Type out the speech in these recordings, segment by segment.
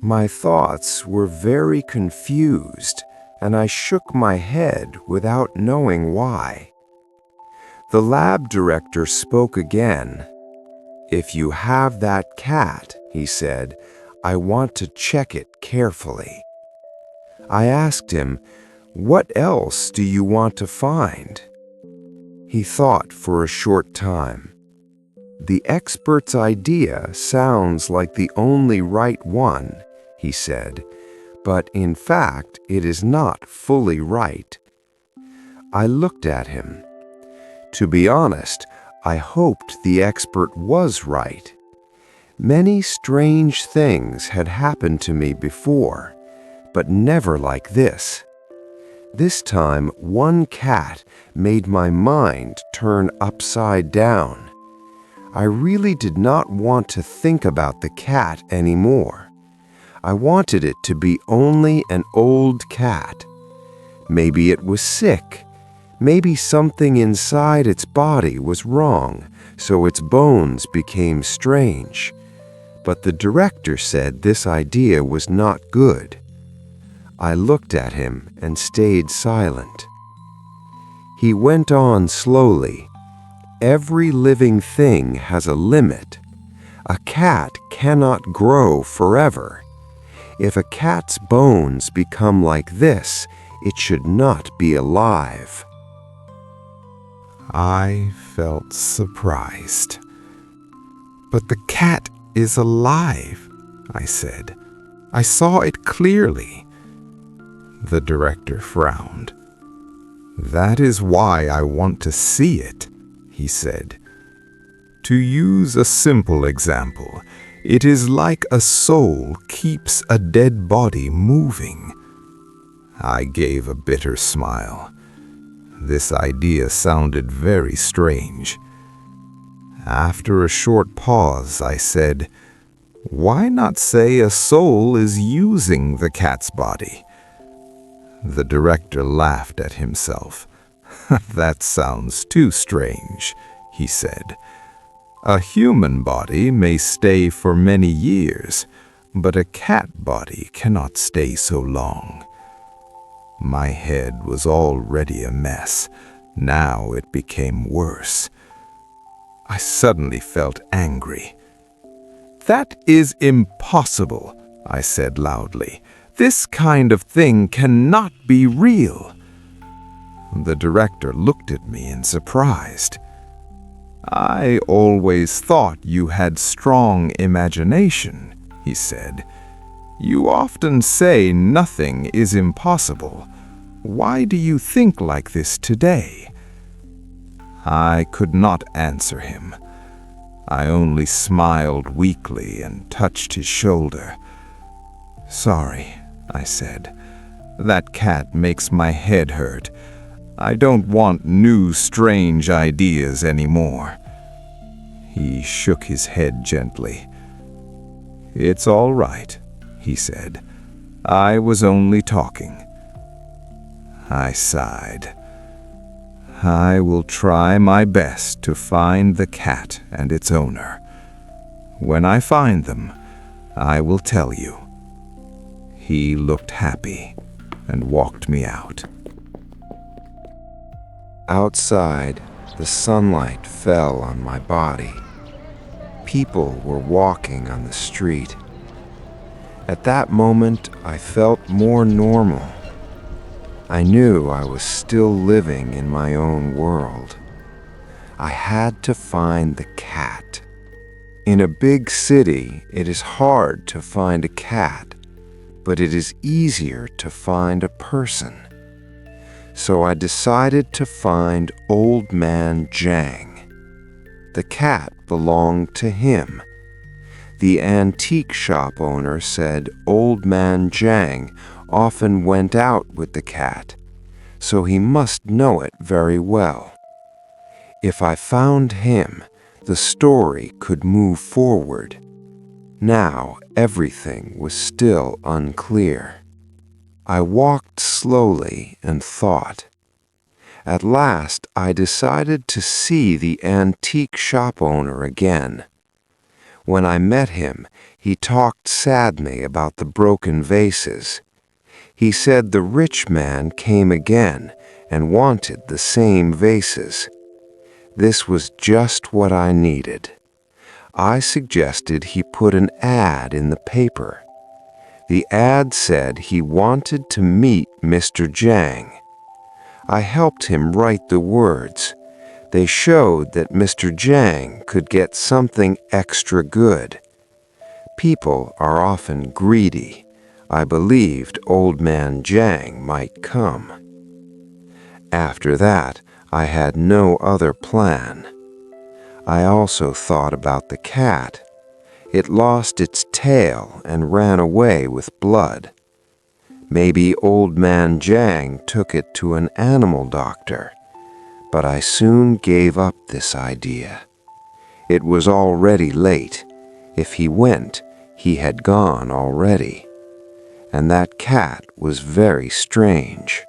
My thoughts were very confused, and I shook my head without knowing why. The lab director spoke again. "If you have that cat," he said, "I want to check it carefully." I asked him, "What else do you want to find?" He thought for a short time. "The expert's idea sounds like the only right one," he said, "but in fact it is not fully right." I looked at him. To be honest, I hoped the expert was right. Many strange things had happened to me before, but never like this. This time, one cat made my mind turn upside down. I really did not want to think about the cat anymore. I wanted it to be only an old cat. Maybe it was sick. Maybe something inside its body was wrong, so its bones became strange. But the director said this idea was not good. I looked at him and stayed silent. He went on slowly. "Every living thing has a limit. A cat cannot grow forever. If a cat's bones become like this, it should not be alive." I felt surprised. "But the cat is alive," I said. "I saw it clearly." The director frowned. "That is why I want to see it," he said. "To use a simple example, it is like a soul keeps a dead body moving." I gave a bitter smile. This idea sounded very strange. After a short pause, I said, "Why not say a soul is using the cat's body?" The director laughed at himself. "That sounds too strange," he said. "A human body may stay for many years, but a cat body cannot stay so long." My head was already a mess. Now it became worse. I suddenly felt angry. "That is impossible," I said loudly. "This kind of thing cannot be real." The director looked at me in surprise. "I always thought you had strong imagination," he said. "You often say nothing is impossible. Why do you think like this today?" I could not answer him. I only smiled weakly and touched his shoulder. "Sorry," I said. "That cat makes my head hurt. I don't want new strange ideas anymore." He shook his head gently. "It's all right," he said. "I was only talking." I sighed. "I will try my best to find the cat and its owner. When I find them, I will tell you." He looked happy and walked me out. Outside, the sunlight fell on my body. People were walking on the street. At that moment, I felt more normal. I knew I was still living in my own world. I had to find the cat. In a big city, it is hard to find a cat, but it is easier to find a person. So I decided to find Old Man Jiang. The cat belonged to him. The antique shop owner said Old Man Jiang often went out with the cat, so he must know it very well. If I found him, the story could move forward. Now everything was still unclear. I walked slowly and thought. At last I decided to see the antique shop owner again. When I met him, he talked sadly about the broken vases. He said the rich man came again and wanted the same vases. This was just what I needed. I suggested he put an ad in the paper. The ad said he wanted to meet Mr. Jiang. I helped him write the words. They showed that Mr. Jiang could get something extra good. People are often greedy. I believed old man Jiang might come. After that, I had no other plan. I also thought about the cat. It lost its tail and ran away with blood. Maybe old man Jiang took it to an animal doctor, but I soon gave up this idea. It was already late. If he went, he had gone already. And that cat was very strange.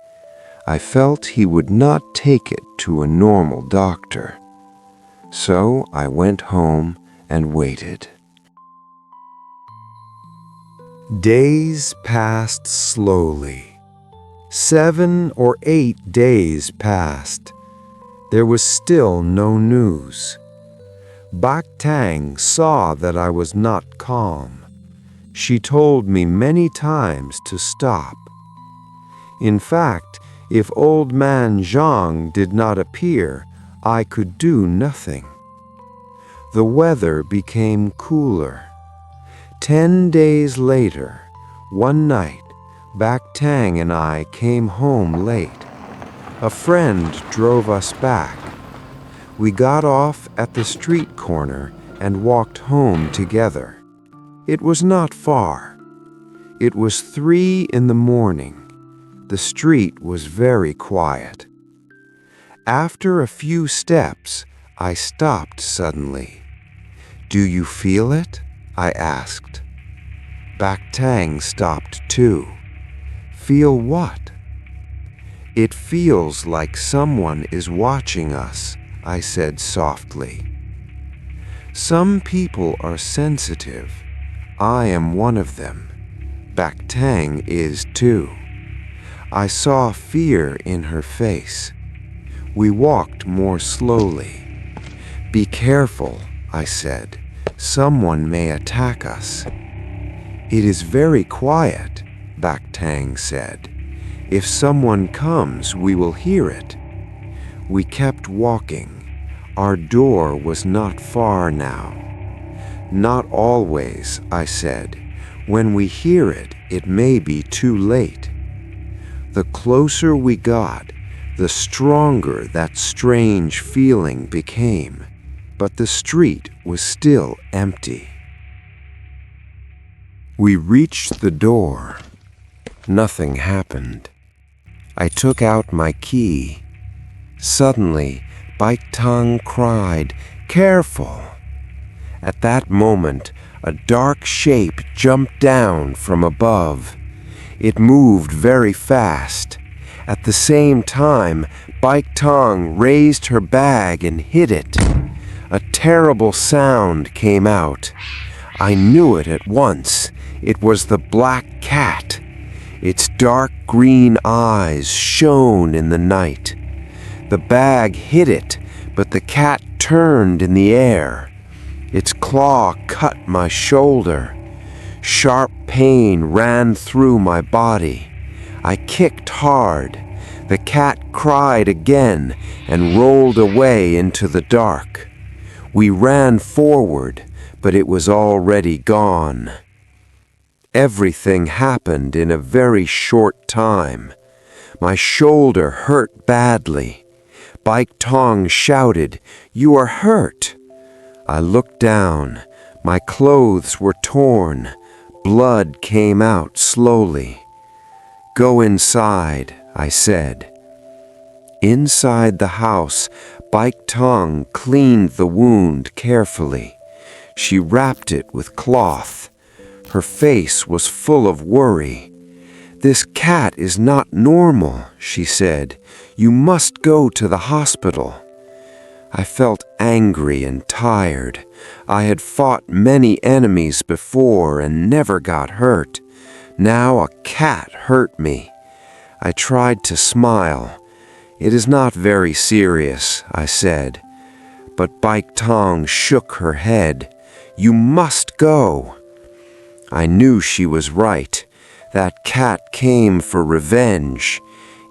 I felt he would not take it to a normal doctor. So I went home and waited. Days passed slowly. 7 or 8 days passed. There was still no news. Bak Tang saw that I was not calm. She told me many times to stop. In fact, if old man Zhang did not appear, I could do nothing. The weather became cooler. 10 days later, one night, Bak Tang and I came home late. A friend drove us back. We got off at the street corner and walked home together. It was not far. It was 3 in the morning. The street was very quiet. After a few steps, I stopped suddenly. "Do you feel it?" I asked. Bak Tang stopped too. "Feel what?" "It feels like someone is watching us," I said softly. Some people are sensitive. I am one of them. Bak Tang is too. I saw fear in her face. We walked more slowly. "Be careful," I said. "Someone may attack us." "It is very quiet," Bak Tang said. "If someone comes, we will hear it." We kept walking. Our door was not far now. "Not always," I said. "When we hear it, it may be too late." The closer we got, the stronger that strange feeling became, but the street was still empty. We reached the door. Nothing happened. I took out my key. Suddenly, Bak Tang cried, "Careful!" At that moment, a dark shape jumped down from above. It moved very fast. At the same time, Bak Tang raised her bag and hid it. A terrible sound came out. I knew it at once. It was the black cat. Its dark green eyes shone in the night. The bag hit it, but the cat turned in the air. Its claw cut my shoulder. Sharp pain ran through my body. I kicked hard. The cat cried again and rolled away into the dark. We ran forward, but it was already gone. Everything happened in a very short time. My shoulder hurt badly. Bak Tang shouted, "You are hurt!" I looked down. My clothes were torn. Blood came out slowly. "Go inside," I said. Inside the house, Bak Tang cleaned the wound carefully. She wrapped it with cloth. Her face was full of worry. "This cat is not normal," she said. "You must go to the hospital." I felt angry and tired. I had fought many enemies before and never got hurt. Now a cat hurt me. I tried to smile. "It is not very serious," I said. But Baik Tong shook her head. "You must go." I knew she was right. That cat came for revenge.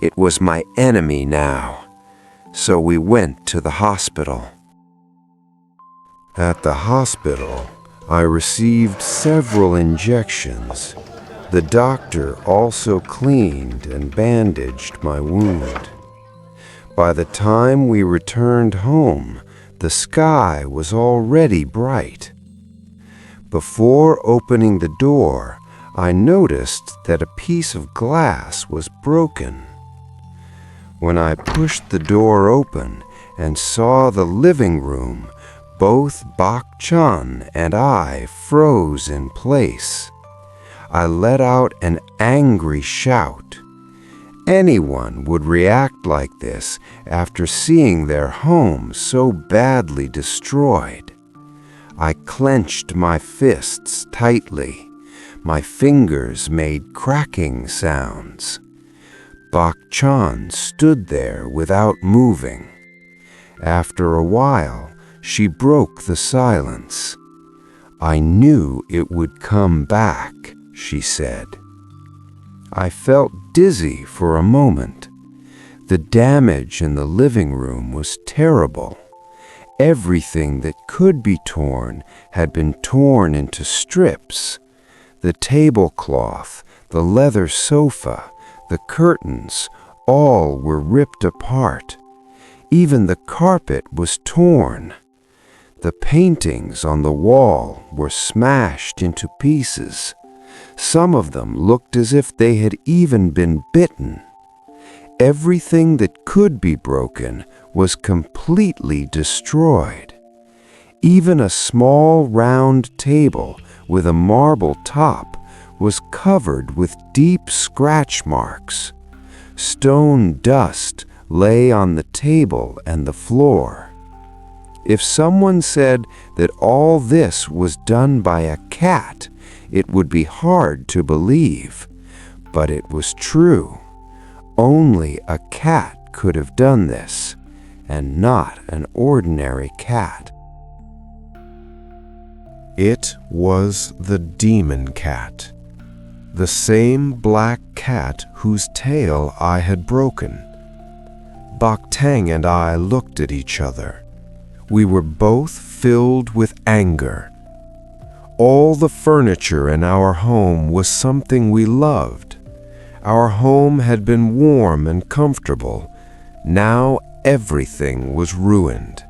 It was my enemy now. So we went to the hospital. At the hospital, I received several injections. The doctor also cleaned and bandaged my wound. By the time we returned home, the sky was already bright. Before opening the door, I noticed that a piece of glass was broken. When I pushed the door open and saw the living room, both Bak Chan and I froze in place. I let out an angry shout. Anyone would react like this after seeing their home so badly destroyed. I clenched my fists tightly. My fingers made cracking sounds. Bak Chan stood there without moving. After a while, she broke the silence. "I knew it would come back," she said. I felt dizzy for a moment. The damage in the living room was terrible. Everything that could be torn had been torn into strips. The tablecloth, the leather sofa, the curtains, all were ripped apart. Even the carpet was torn. The paintings on the wall were smashed into pieces. Some of them looked as if they had even been bitten. Everything that could be broken was completely destroyed. Even a small round table with a marble top was covered with deep scratch marks. Stone dust lay on the table and the floor. If someone said that all this was done by a cat, it would be hard to believe, but it was true. Only a cat could have done this, and not an ordinary cat. It was the demon cat, the same black cat whose tail I had broken. Bak Tang and I looked at each other. We were both filled with anger. All the furniture in our home was something we loved. Our home had been warm and comfortable. Now everything was ruined.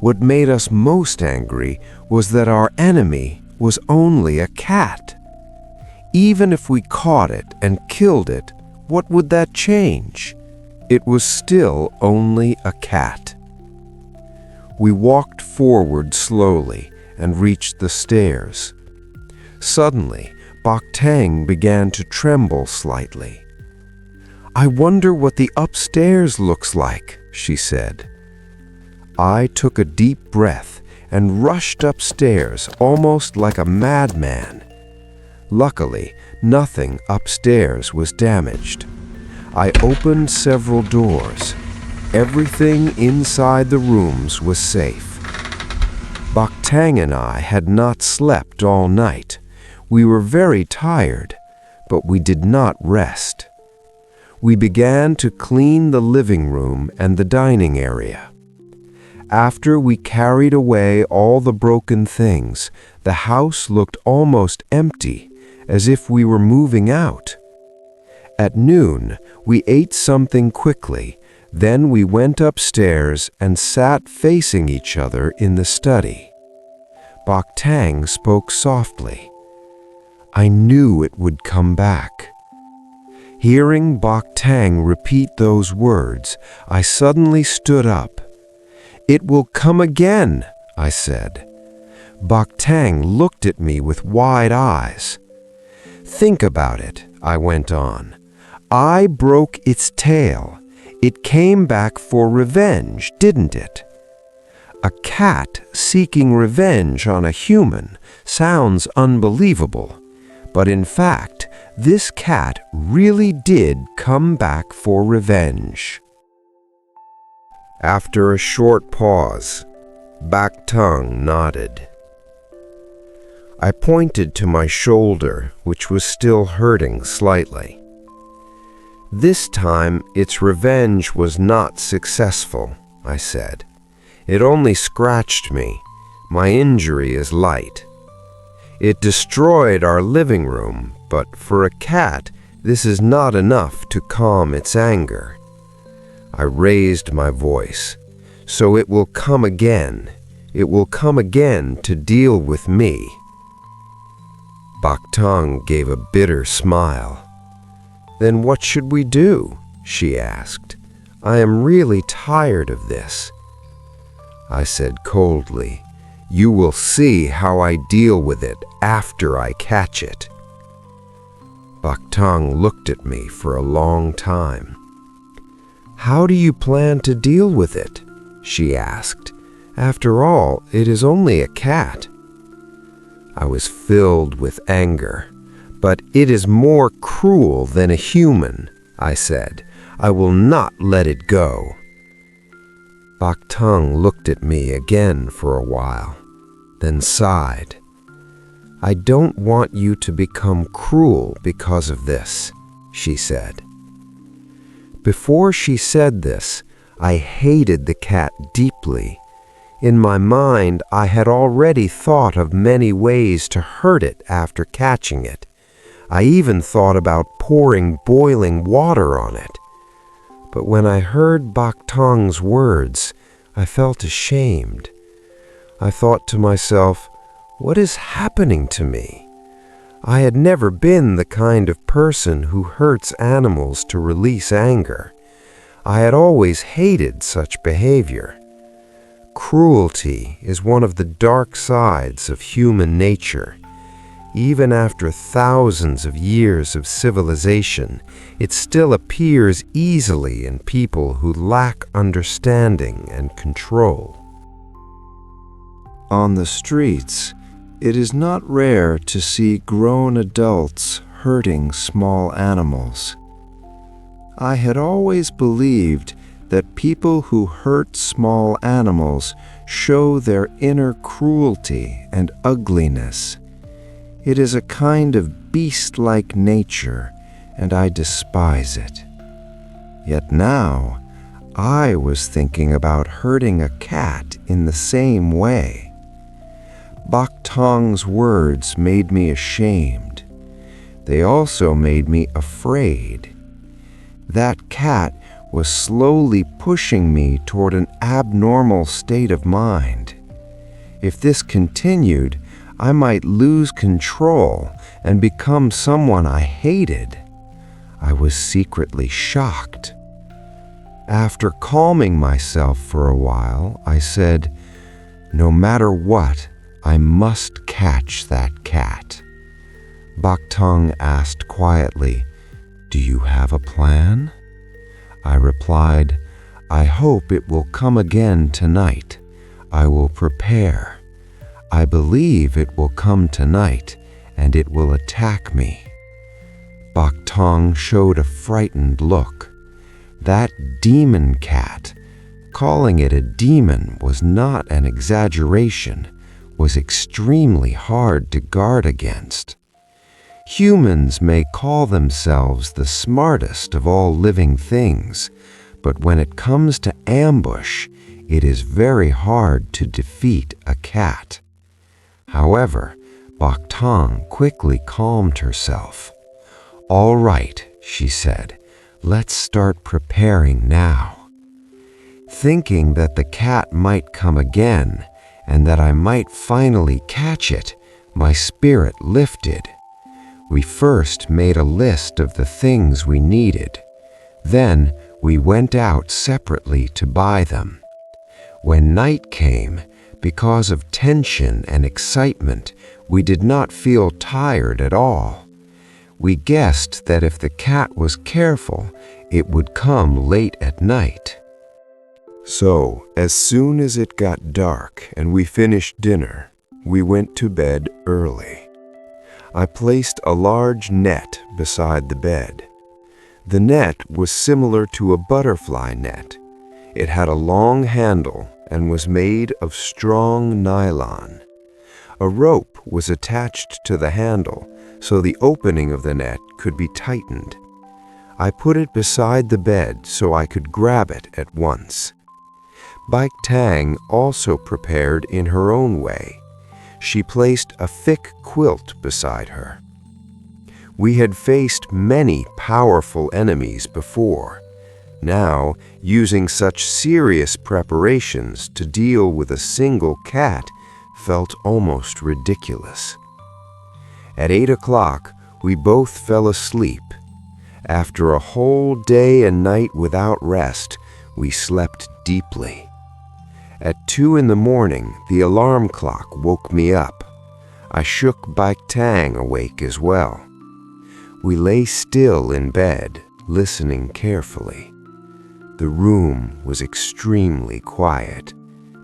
What made us most angry was that our enemy was only a cat. Even if we caught it and killed it, what would that change? It was still only a cat. We walked forward slowly and reached the stairs. Suddenly, Bak Tang began to tremble slightly. "I wonder what the upstairs looks like," she said. I took a deep breath and rushed upstairs almost like a madman. Luckily, nothing upstairs was damaged. I opened several doors. Everything inside the rooms was safe. Bak Tang and I had not slept all night. We were very tired, but we did not rest. We began to clean the living room and the dining area. After we carried away all the broken things, the house looked almost empty, as if we were moving out. At noon, we ate something quickly. Then we went upstairs and sat facing each other in the study. Bak Tang spoke softly. "I knew it would come back." Hearing Bak Tang repeat those words, I suddenly stood up. "It will come again," I said. Bak Tang looked at me with wide eyes. "Think about it," I went on. "I broke its tail. It came back for revenge, didn't it? A cat seeking revenge on a human sounds unbelievable, but in fact, this cat really did come back for revenge. After a short pause, Bak Tung nodded. I pointed to my shoulder, which was still hurting slightly. This time, its revenge was not successful, I said. It only scratched me. My injury is light. It destroyed our living room, but for a cat, this is not enough to calm its anger. I raised my voice. So it will come again. It will come again to deal with me. Bak Tung gave a bitter smile. Then what should we do? She asked. I am really tired of this. I said coldly, you will see how I deal with it after I catch it. Bak Tung looked at me for a long time. How do you plan to deal with it? She asked. After all, it is only a cat. I was filled with anger. But it is more cruel than a human, I said. I will not let it go. Bak Tung looked at me again for a while, then sighed. I don't want you to become cruel because of this, she said. Before she said this, I hated the cat deeply. In my mind, I had already thought of many ways to hurt it after catching it. I even thought about pouring boiling water on it. But when I heard Bak Tung's words, I felt ashamed. I thought to myself, what is happening to me? I had never been the kind of person who hurts animals to release anger. I had always hated such behavior. Cruelty is one of the dark sides of human nature. Even after thousands of years of civilization, it still appears easily in people who lack understanding and control. On the streets, it is not rare to see grown adults hurting small animals. I had always believed that people who hurt small animals show their inner cruelty and ugliness. It is a kind of beast-like nature, and I despise it. Yet now, I was thinking about hurting a cat in the same way. Bak Tung's words made me ashamed. They also made me afraid. That cat was slowly pushing me toward an abnormal state of mind. If this continued, I might lose control and become someone I hated. I was secretly shocked. After calming myself for a while, I said, no matter what, I must catch that cat. Bak Tung asked quietly, do you have a plan? I replied, I hope it will come again tonight. I will prepare. I believe it will come tonight, and it will attack me. Bak Tung showed a frightened look. That demon cat, calling it a demon was not an exaggeration, was extremely hard to guard against. Humans may call themselves the smartest of all living things, but when it comes to ambush, it is very hard to defeat a cat. However, Bak Tung quickly calmed herself. All right, she said, let's start preparing now. Thinking that the cat might come again, and that I might finally catch it, my spirit lifted. We first made a list of the things we needed. Then we went out separately to buy them. When night came, because of tension and excitement, we did not feel tired at all. We guessed that if the cat was careful, it would come late at night. So, as soon as it got dark and we finished dinner, we went to bed early. I placed a large net beside the bed. The net was similar to a butterfly net. It had a long handle and was made of strong nylon. A rope was attached to the handle so the opening of the net could be tightened. I put it beside the bed so I could grab it at once. Tang also prepared in her own way. She placed a thick quilt beside her. We had faced many powerful enemies before. Now, using such serious preparations to deal with a single cat felt almost ridiculous. At 8 o'clock, we both fell asleep. After a whole day and night without rest, we slept deeply. At 2 in the morning, the alarm clock woke me up. I shook Tang awake as well. We lay still in bed, listening carefully. The room was extremely quiet.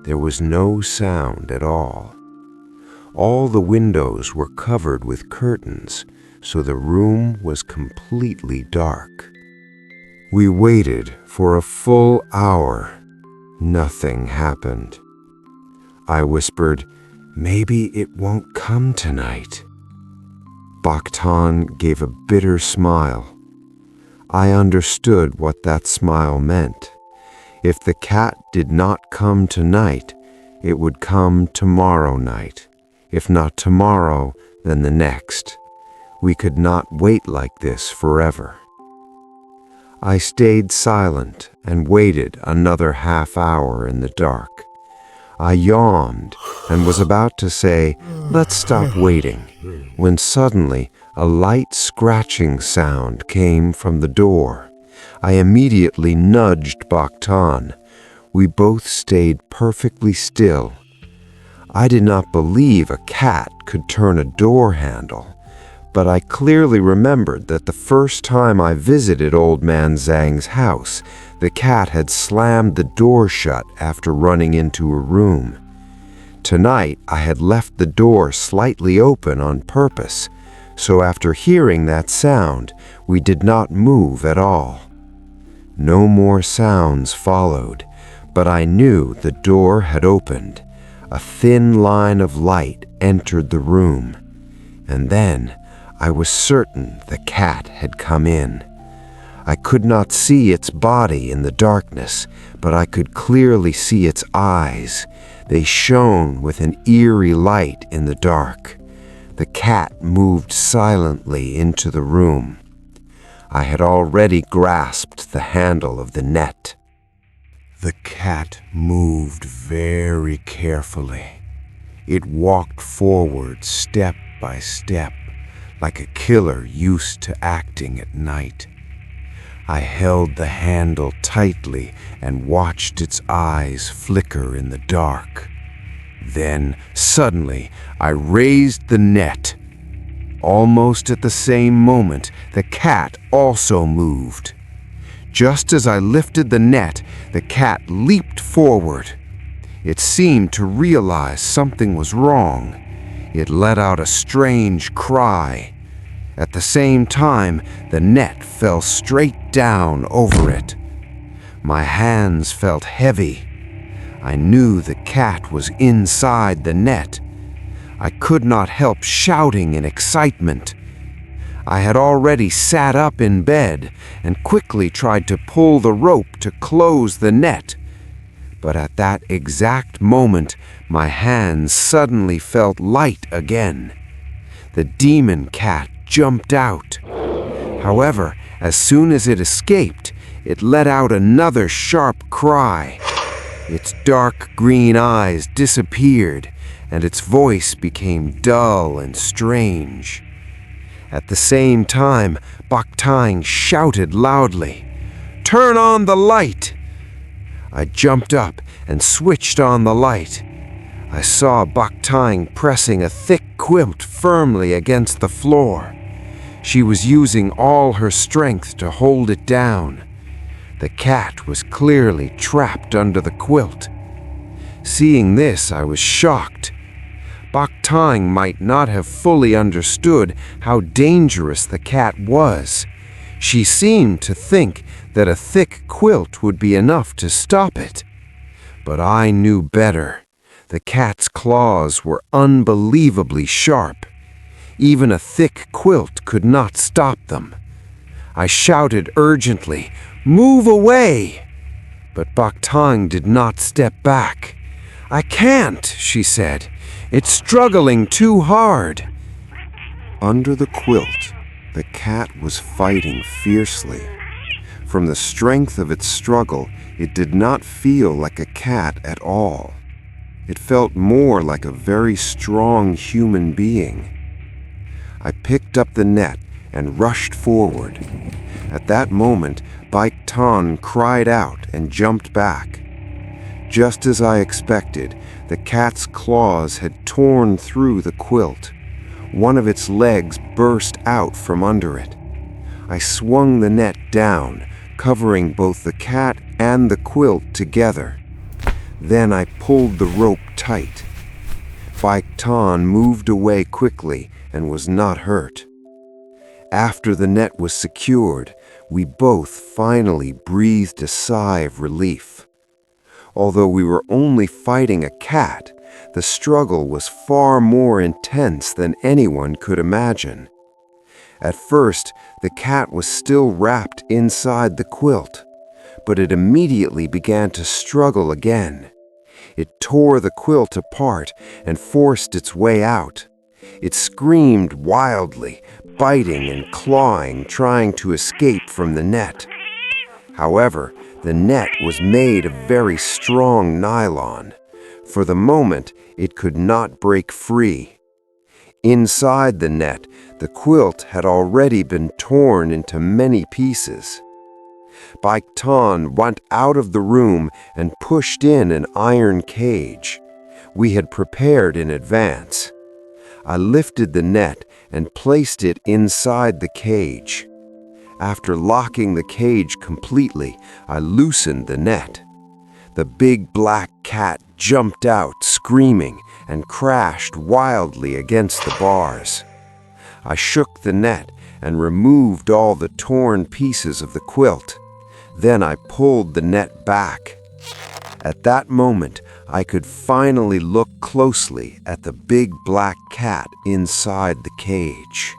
There was no sound at all. All the windows were covered with curtains, so the room was completely dark. We waited for a full hour. Nothing happened. I whispered, "Maybe it won't come tonight." Tan gave a bitter smile. I understood what that smile meant. If the cat did not come tonight, it would come tomorrow night. If not tomorrow, then the next. We could not wait like this forever. I stayed silent and waited another half hour in the dark. I yawned and was about to say, "Let's stop waiting," when suddenly a light scratching sound came from the door. I immediately nudged Tan. We both stayed perfectly still. I did not believe a cat could turn a door handle, but I clearly remembered that the first time I visited Old Man Zhang's house, the cat had slammed the door shut after running into a room. Tonight, I had left the door slightly open on purpose, so after hearing that sound, we did not move at all. No more sounds followed, but I knew the door had opened. A thin line of light entered the room, and then I was certain the cat had come in. I could not see its body in the darkness, but I could clearly see its eyes. They shone with an eerie light in the dark. The cat moved silently into the room. I had already grasped the handle of the net. The cat moved very carefully. It walked forward step by step, like a killer used to acting at night. I held the handle tightly and watched its eyes flicker in the dark. Then, suddenly, I raised the net. Almost at the same moment, the cat also moved. Just as I lifted the net, the cat leaped forward. It seemed to realize something was wrong. It let out a strange cry. At the same time, the net fell straight down over it. My hands felt heavy. I knew the cat was inside the net. I could not help shouting in excitement. I had already sat up in bed and quickly tried to pull the rope to close the net. But at that exact moment, my hands suddenly felt light again. The demon cat jumped out. However, as soon as it escaped, it let out another sharp cry. Its dark green eyes disappeared, and its voice became dull and strange. At the same time, Tang shouted loudly, "Turn on the light!" I jumped up and switched on the light. I saw Tang pressing a thick quilt firmly against the floor. She was using all her strength to hold it down. The cat was clearly trapped under the quilt. Seeing this, I was shocked. Bak Tang might not have fully understood how dangerous the cat was. She seemed to think that a thick quilt would be enough to stop it. But I knew better. The cat's claws were unbelievably sharp. Even a thick quilt could not stop them. I shouted urgently, "Move away!" But Bak Tang did not step back. "I can't," she said. "It's struggling too hard." Under the quilt, the cat was fighting fiercely. From the strength of its struggle, it did not feel like a cat at all. It felt more like a very strong human being. I picked up the net and rushed forward. At that moment, Bak Tang cried out and jumped back. Just as I expected, the cat's claws had torn through the quilt. One of its legs burst out from under it. I swung the net down, covering both the cat and the quilt together. Then I pulled the rope tight. Bak Tang moved away quickly and was not hurt. After the net was secured, we both finally breathed a sigh of relief. Although we were only fighting a cat, the struggle was far more intense than anyone could imagine. At first, the cat was still wrapped inside the quilt, but it immediately began to struggle again. It tore the quilt apart and forced its way out. It screamed wildly, biting and clawing, trying to escape from the net. However, the net was made of very strong nylon. For the moment, it could not break free. Inside the net, the quilt had already been torn into many pieces. Bak Tang went out of the room and pushed in an iron cage we had prepared in advance. I lifted the net and placed it inside the cage. After locking the cage completely, I loosened the net. The big black cat jumped out screaming and crashed wildly against the bars. I shook the net and removed all the torn pieces of the quilt. Then I pulled the net back. At that moment, I could finally look closely at the big black cat inside the cage.